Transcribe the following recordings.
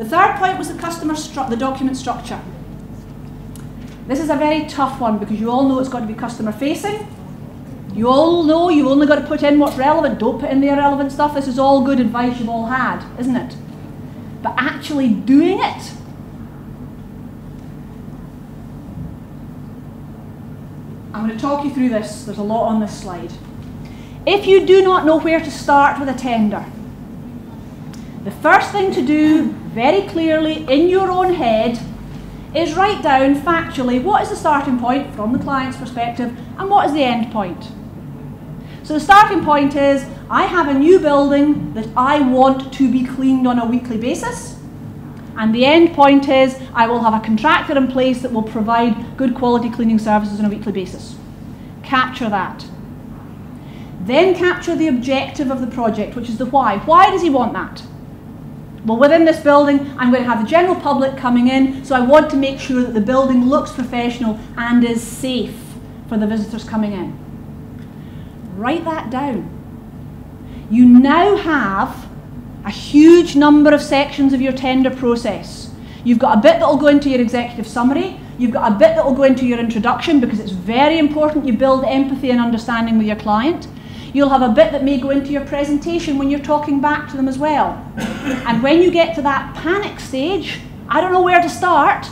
The third point was the document structure. This is a very tough one because you all know it's got to be customer facing. You all know you've only got to put in what's relevant. Don't put in the irrelevant stuff. This is all good advice you've all had, isn't it? But actually doing it, I'm going to talk you through this. There's a lot on this slide. If you do not know where to start with a tender, the first thing to do, very clearly in your own head, is write down factually what is the starting point from the client's perspective and what is the end point. So the starting point is, I have a new building that I want to be cleaned on a weekly basis. And the end point is, I will have a contractor in place that will provide good quality cleaning services on a weekly basis. Capture that. Then capture the objective of the project, which is the why. Why does he want that? Well, within this building, I'm going to have the general public coming in, so I want to make sure that the building looks professional and is safe for the visitors coming in. Write that down. You now have a huge number of sections of your tender process. You've got a bit that will go into your executive summary. You've got a bit that will go into your introduction because it's very important you build empathy and understanding with your client. You'll have a bit that may go into your presentation when you're talking back to them as well. And when you get to that panic stage, I don't know where to start,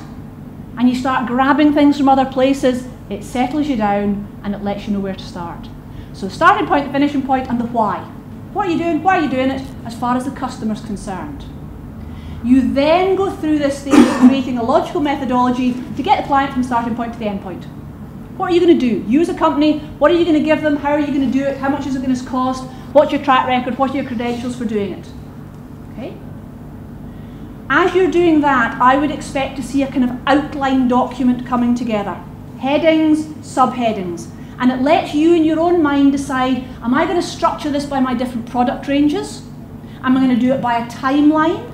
and you start grabbing things from other places, it settles you down and it lets you know where to start. So the starting point, the finishing point, and the why. What are you doing? Why are you doing it? As far as the customer's concerned. You then go through this stage of creating a logical methodology to get the client from the starting point to the end point. What are you going to do? You as a company, what are you going to give them? How are you going to do it? How much is it going to cost? What's your track record? What are your credentials for doing it? Okay? As you're doing that, I would expect to see a kind of outline document coming together. Headings, subheadings. And it lets you in your own mind decide, am I going to structure this by my different product ranges? Am I going to do it by a timeline?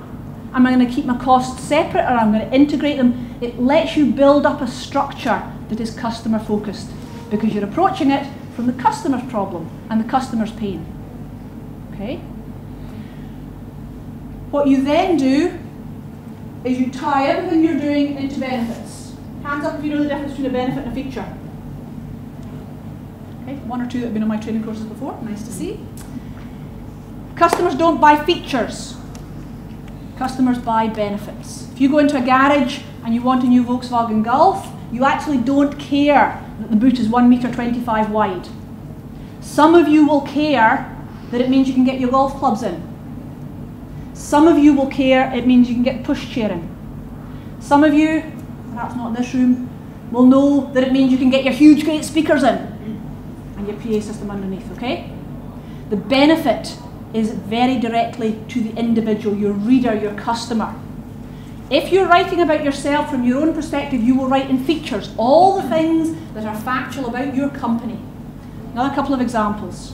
Am I going to keep my costs separate, or am I going to integrate them? It lets you build up a structure that is customer focused because you're approaching it from the customer's problem and the customer's pain. Okay? What you then do is you tie everything you're doing into benefits. Hands up if you know the difference between a benefit and a feature. Okay, one or two that have been on my training courses before, nice to see. Customers don't buy features. Customers buy benefits. If you go into a garage and you want a new Volkswagen Golf, you actually don't care that the boot is 1.25 meters wide. Some of you will care that it means you can get your golf clubs in. Some of you will care it means you can get pushchair in. Some of you, perhaps not in this room, will know that it means you can get your huge great speakers in and your PA system underneath, okay? The benefit is very directly to the individual, your reader, your customer. If you're writing about yourself from your own perspective, you will write in features, all the things that are factual about your company. Another couple of examples.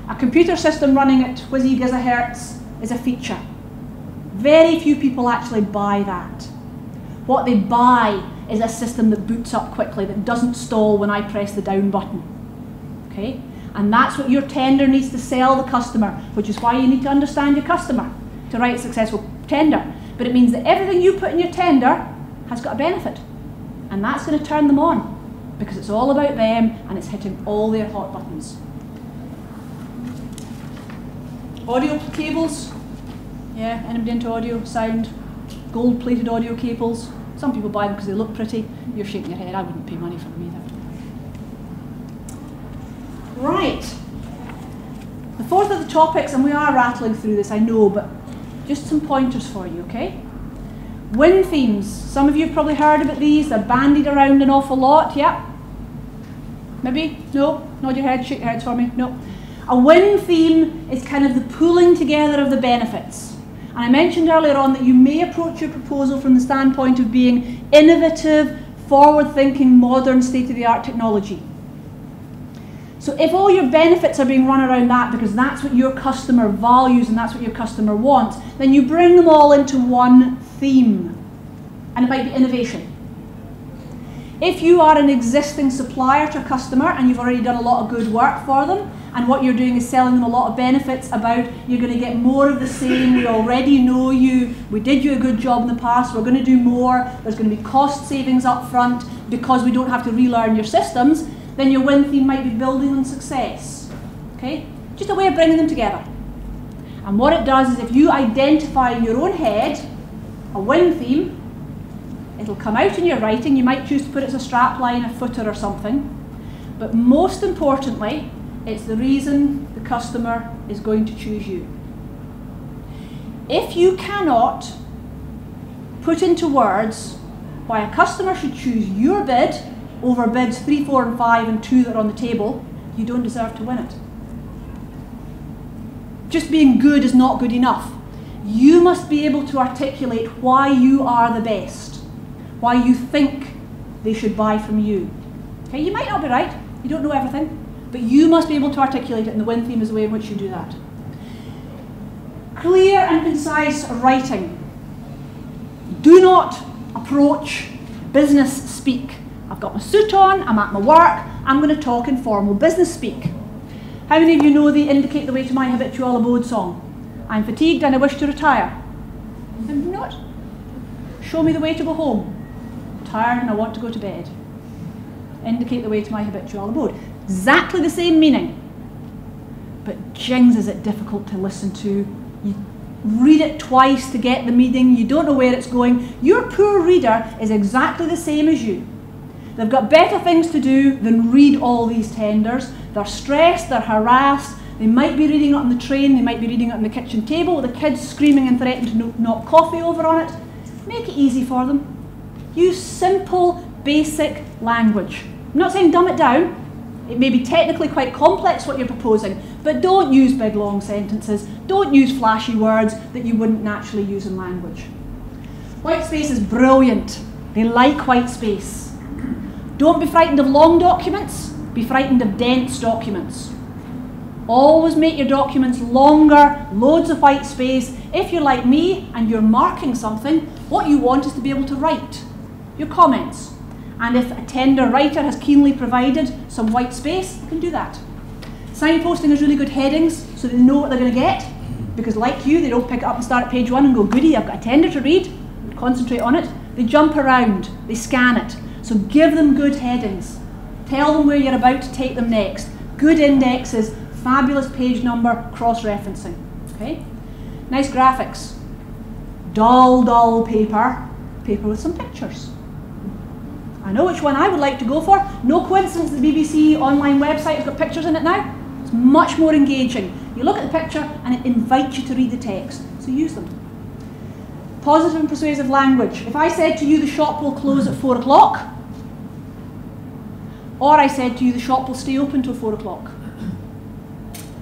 A computer system running at whizzy gigahertz is a feature. Very few people actually buy that. What they buy is a system that boots up quickly, that doesn't stall when I press the down button. Okay? And that's what your tender needs to sell the customer, which is why you need to understand your customer to write a successful tender. But it means that everything you put in your tender has got a benefit. And that's going to turn them on, because it's all about them and it's hitting all their hot buttons. Audio cables. Yeah, anybody into audio, sound? Gold-plated audio cables. Some people buy them because they look pretty. You're shaking your head. I wouldn't pay money for them either. Right. The fourth of the topics, and we are rattling through this, I know, but just some pointers for you, okay? Win themes. Some of you have probably heard about these. They're bandied around an awful lot. Yeah? Maybe? No? Nod your head, shake your heads for me. No? A win theme is kind of the pooling together of the benefits. And I mentioned earlier on that you may approach your proposal from the standpoint of being innovative, forward-thinking, modern, state-of-the-art technology. So if all your benefits are being run around that because that's what your customer values and that's what your customer wants, then you bring them all into one theme. And it might be innovation. If you are an existing supplier to a customer and you've already done a lot of good work for them, and what you're doing is selling them a lot of benefits about you're going to get more of the same, we already know you, we did you a good job in the past, we're going to do more, there's going to be cost savings up front because we don't have to relearn your systems, then your win theme might be building on success. Okay? Just a way of bringing them together. And what it does is if you identify in your own head a win theme, it'll come out in your writing. You might choose to put it as a strapline, a footer or something. But most importantly, it's the reason the customer is going to choose you. If you cannot put into words why a customer should choose your bid over bids 3, 4 and 5 and 2 that are on the table, you don't deserve to win it. Just being good is not good enough. You must be able to articulate why you are the best, why you think they should buy from you. Okay, you might not be right, you don't know everything, but you must be able to articulate it, and the win theme is the way in which you do that. Clear and concise writing. Do not approach business speak. I've got my suit on, I'm at my work, I'm going to talk in formal business speak. How many of you know the Indicate the Way to My Habitual Abode song? I'm fatigued and I wish to retire. I'm not. Show me the way to go home. I'm tired and I want to go to bed. Indicate the way to my habitual abode. Exactly the same meaning. But jings is it difficult to listen to. You read it twice to get the meaning. You don't know where it's going. Your poor reader is exactly the same as you. They've got better things to do than read all these tenders. They're stressed, they're harassed, they might be reading it on the train, they might be reading it on the kitchen table with the kids screaming and threatening to knock coffee over on it. Make it easy for them. Use simple, basic language. I'm not saying dumb it down. It may be technically quite complex what you're proposing, but don't use big long sentences. Don't use flashy words that you wouldn't naturally use in language. White space is brilliant. They like white space. Don't be frightened of long documents. Be frightened of dense documents. Always make your documents longer, loads of white space. If you're like me and you're marking something, what you want is to be able to write your comments. And if a tender writer has keenly provided some white space, you can do that. Signposting is really good headings so they know what they're going to get, because like you, they don't pick it up and start at page 1 and go, goody, I've got a tender to read, concentrate on it. They jump around, they scan it. So give them good headings. Tell them where you're about to take them next. Good indexes, fabulous page number, cross-referencing. Okay? Nice graphics. Dull paper. Paper with some pictures. I know which one I would like to go for. No coincidence the BBC online website has got pictures in it now. It's much more engaging. You look at the picture and it invites you to read the text. So use them. Positive and persuasive language. If I said to you the shop will close at 4 o'clock, or I said to you the shop will stay open till 4 o'clock.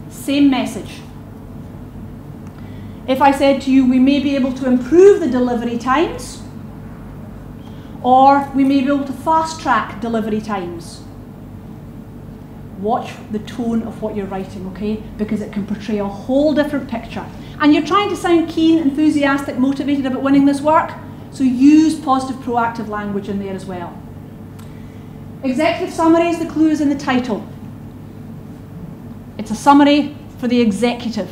Same message. If I said to you we may be able to improve the delivery times, or we may be able to fast track delivery times. Watch the tone of what you're writing, okay? Because it can portray a whole different picture. And you're trying to sound keen, enthusiastic, motivated about winning this work, so use positive, proactive language in there as well. Executive summaries, the clue is in the title. It's a summary for the executive.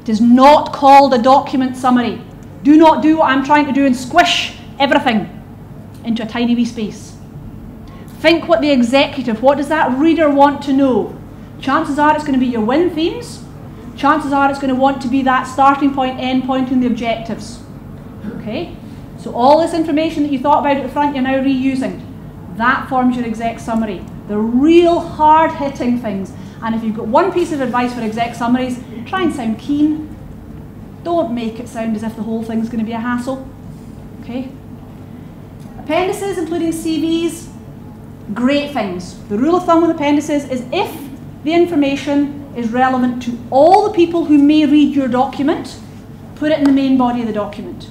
It is not called a document summary. Do not do what I'm trying to do and squish everything into a tiny wee space. Think what the executive, what does that reader want to know? Chances are it's going to be your win themes. Chances are it's going to want to be that starting point, end point, and the objectives. Okay? So all this information that you thought about at the front, you're now reusing. That forms your exec summary. The real hard-hitting things. And if you've got one piece of advice for exec summaries, try and sound keen. Don't make it sound as if the whole thing's going to be a hassle. Okay? Appendices, including CVs, great things. The rule of thumb with appendices is if the information is relevant to all the people who may read your document, put it in the main body of the document.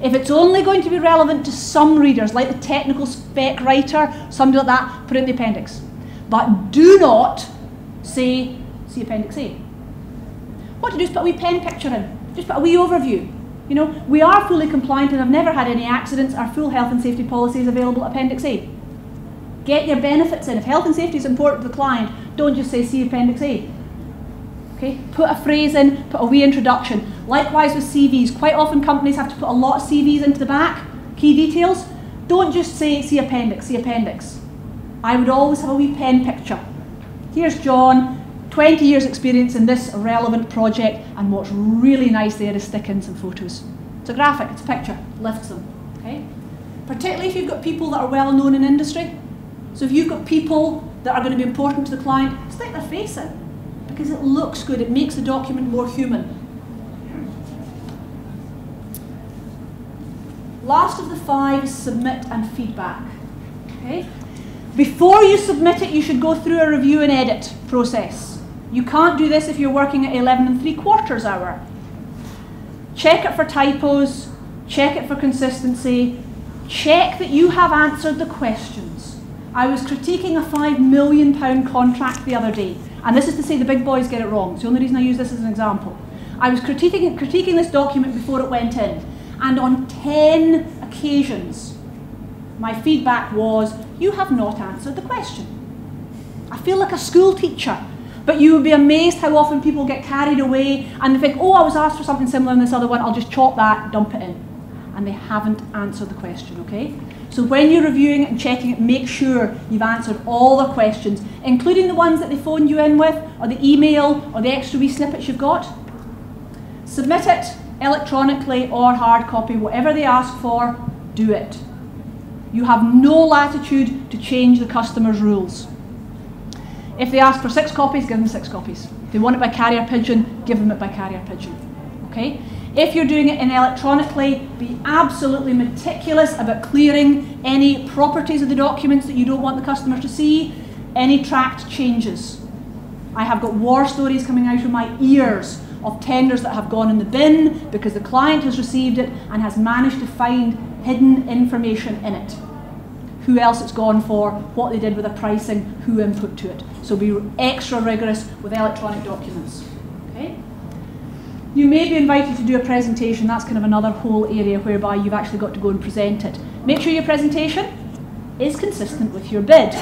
If it's only going to be relevant to some readers, like the technical spec writer, somebody like that, put it in the appendix. But do not say, see Appendix A. What to do is put a wee pen picture in. Just put a wee overview. You know, we are fully compliant and have never had any accidents. Our full health and safety policy is available at Appendix A. Get your benefits in. If health and safety is important to the client, don't just say, see Appendix A. Okay? Put a phrase in, put a wee introduction. Likewise with CVs. Quite often companies have to put a lot of CVs into the back, key details. Don't just say, see Appendix, see Appendix. I would always have a wee pen picture. Here's John, 20 years experience in this relevant project, and what's really nice there is stick in some photos. It's a graphic, it's a picture, lifts them. Okay? Particularly if you've got people that are well known in industry. So if you've got people that are going to be important to the client, stick their face in, because it looks good, it makes the document more human. Last of the 5 is submit and feedback. Okay? Before you submit it, you should go through a review and edit process. You can't do this if you're working at 11 3/4 hour. Check it for typos, check it for consistency, check that you have answered the questions. I was critiquing a £5 million contract the other day, and this is to say the big boys get it wrong. It's the only reason I use this as an example. I was critiquing this document before it went in, and on 10 occasions, my feedback was, you have not answered the question. I feel like a school teacher, but you would be amazed how often people get carried away and they think, oh, I was asked for something similar in this other one, I'll just chop that, dump it in. And they haven't answered the question, okay? So when you're reviewing it and checking it, make sure you've answered all the questions, including the ones that they phoned you in with, or the email, or the extra wee snippets you've got. Submit it electronically or hard copy, whatever they ask for, do it. You have no latitude to change the customer's rules. If they ask for 6 copies, give them 6 copies. If they want it by carrier pigeon, give them it by carrier pigeon. Okay? If you're doing it in electronically, be absolutely meticulous about clearing any properties of the documents that you don't want the customer to see, any tracked changes. I have got war stories coming out of my ears of tenders that have gone in the bin because the client has received it and has managed to find hidden information in it. Who else it's gone for, what they did with the pricing, who input to it. So be extra rigorous with electronic documents. Okay? You may be invited to do a presentation. That's kind of another whole area whereby you've actually got to go and present it. Make sure your presentation is consistent with your bid.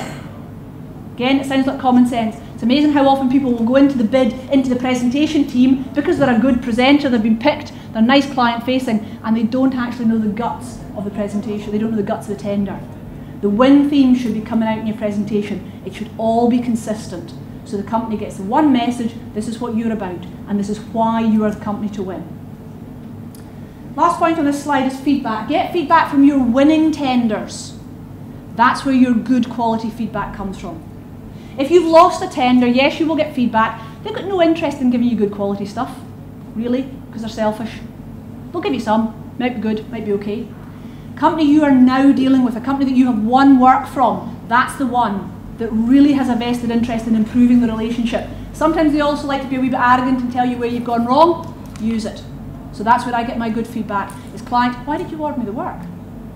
Again, it sounds like common sense. It's amazing how often people will go into the bid, into the presentation team, because they're a good presenter, they've been picked, they're nice client facing, and they don't actually know the guts of the presentation. They don't know the guts of the tender. The win theme should be coming out in your presentation. It should all be consistent. So the company gets the one message, this is what you're about, and this is why you are the company to win. Last point on this slide is feedback. Get feedback from your winning tenders. That's where your good quality feedback comes from. If you've lost a tender, yes, you will get feedback. They've got no interest in giving you good quality stuff, really, because they're selfish. They'll give you some, might be good, might be okay. Company you are now dealing with, a company that you have won work from, that's the one that really has a vested interest in improving the relationship. Sometimes they also like to be a wee bit arrogant and tell you where you've gone wrong. Use it. So that's where I get my good feedback. Is client, why did you award me the work?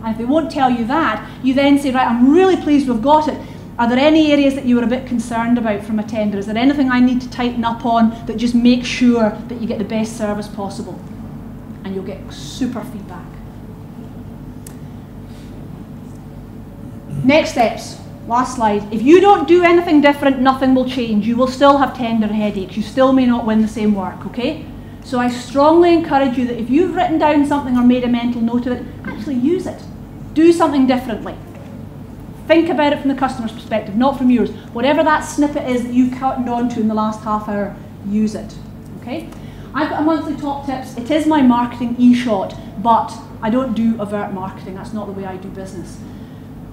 And if they won't tell you that, you then say, right, I'm really pleased we've got it. Are there any areas that you were a bit concerned about from a tender? Is there anything I need to tighten up on that just makes sure that you get the best service possible? And you'll get super feedback. Next steps. Last slide. If you don't do anything different, nothing will change. You will still have tender headaches. You still may not win the same work, okay? So I strongly encourage you that if you've written down something or made a mental note of it, actually use it. Do something differently. Think about it from the customer's perspective, not from yours. Whatever that snippet is that you've cottoned on to in the last half hour, use it, okay? I've got a monthly top tips. It is my marketing e-shot, but I don't do overt marketing. That's not the way I do business.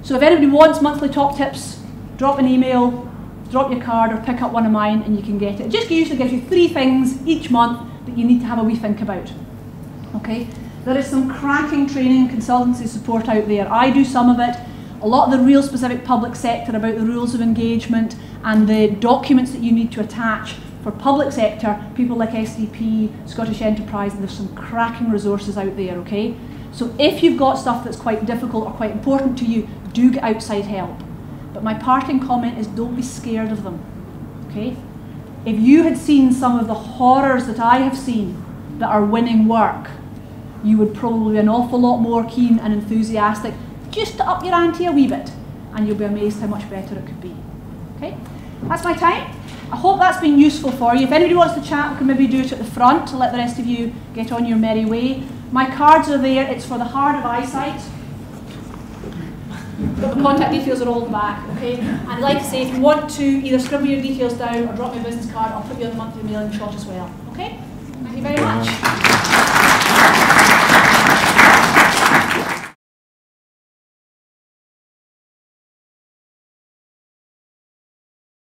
So if anybody wants monthly top tips, drop an email, drop your card, or pick up one of mine and you can get it. It just usually gives you 3 things each month that you need to have a wee think about. Okay? There is some cracking training and consultancy support out there. I do some of it. A lot of the real specific public sector about the rules of engagement and the documents that you need to attach. For public sector, people like SDP, Scottish Enterprise, there's some cracking resources out there, okay? So if you've got stuff that's quite difficult or quite important to you, do get outside help. But my parting comment is don't be scared of them, okay? If you had seen some of the horrors that I have seen that are winning work, you would probably be an awful lot more keen and enthusiastic just to up your ante a wee bit and you'll be amazed how much better it could be. Okay, that's my time. I hope that's been useful for you. If anybody wants to chat, we can maybe do it at the front to let the rest of you get on your merry way. My cards are there. It's for the hard of eyesight. But the contact details are all at the back, okay? And like I say, if you want to either scribble your details down or drop me a business card, I'll put you on the monthly mailing shot as well, okay? Thank you very much.